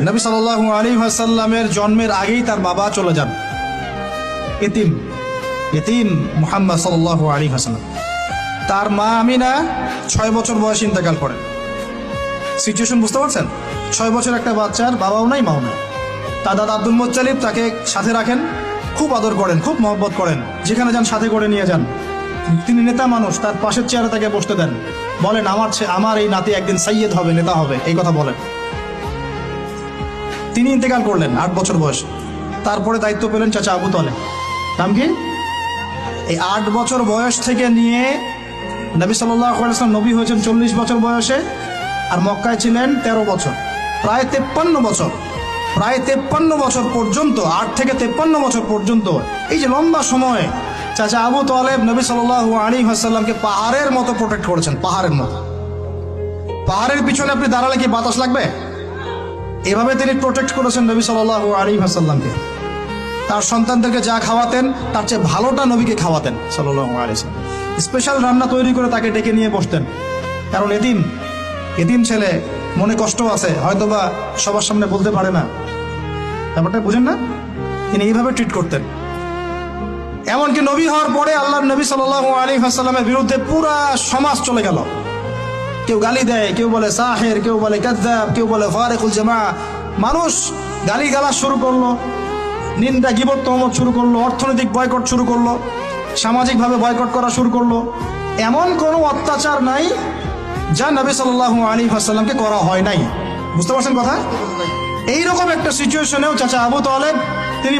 নবী সাল্লাল্লাহু আলাইহি ওয়াসাল্লামের জন্মের আগেই তার বাবা চলে যান, ইতিম মুহাম্মদ সাল্লাল্লাহু আলাইহি ওয়াসাল্লাম। তার মা আমিনা 6 বছর বয়সে ইন্তেকাল করেন। সিচুয়েশন বুঝতে পারছেন? 6 বছর একটা বাচ্চার বাবাও নাই মাও নাই। তার দাদা আব্দুল মুত্তালিব তাকে সাথে রাখেন, খুব আদর করেন, খুব মহব্বত করেন, যেখানে যান সাথে করে নিয়ে যান। তিনি নেতা মানুষ, তার পাশের চেয়ারে তাকে বসতে দেন, বলেন আমার এই নাতি একদিন সাইয়্যেদ হবে, নেতা হবে, এই কথা বলেন। তিনি ইন্তেকাল করলেন 8 বছর বয়সে। তারপরে দায়িত্ব পেলেন চাচা আবু তালেব। নাম কি? এই 8 বছর বয়স থেকে নিয়ে নবী সাল্লাল্লাহু আলাইহি ওয়াসাল্লাম নবী হয়েছেন 40 বছর বয়সে, আর মক্কায় ছিলেন 13 বছর, প্রায় 53 বছর। প্রায় 53 বছর পর্যন্ত, 8 থেকে 53 বছর পর্যন্ত এই যে লম্বা সময় চাচা আবু তালেব নবী সাল্লাল্লাহু আলাইহি ওয়াসাল্লামকে পাহাড়ের মতো প্রোটেক্ট করেছেন, পাহাড়ের মতো। পাহাড়ের পিছনে আপনি দাঁড়ালে কি বাতাস লাগবে? এভাবে তিনি প্রোটেক্ট করেছেন নবী সাল্লাল্লাহু আলাইহি ওয়াসাল্লামকে। তার সন্তানদেরকে যা খাওয়াতেন তার চেয়ে ভালোটা নবীকে খাওয়াতেন সাল্লাল্লাহু আলাইহি ওয়াসাল্লাম। স্পেশাল রান্না তৈরি করে তাকে ডেকে নিয়ে বসতেন, কারণ এতিম ছেলে, মনে কষ্ট আছে, হয়তোবা সবার সামনে বলতে পারে না, ব্যাপারটা বুঝেন না? তিনি এইভাবে ট্রিট করতেন। এমনকি নবী হওয়ার পরে আল্লাহর নবী সাল্লাল্লাহু আলাইহি ওয়াসাল্লামের বিরুদ্ধে পুরা সমাজ চলে গেল। কেউ গালি দেয়, কেউ বলে সাহের, কেউ বলে কাযযাব, কেউ বলে ফারিকুল জামা। মানুষ গালিগালাজ শুরু করলো, নিন্দা গীবত তহমত শুরু করলো, অর্থনৈতিক বয়কট শুরু করলো, সামাজিকভাবে বয়কট করা শুরু করলো। এমন কোনো অত্যাচার নাই যা নবী সাল্লাল্লাহু আলাইহি ওয়াসাল্লামকে করা হয় নাই। বুঝতে পারছেন কথা? এইরকম একটা সিচুয়েশনেও চাচা আবু তালেব তিনি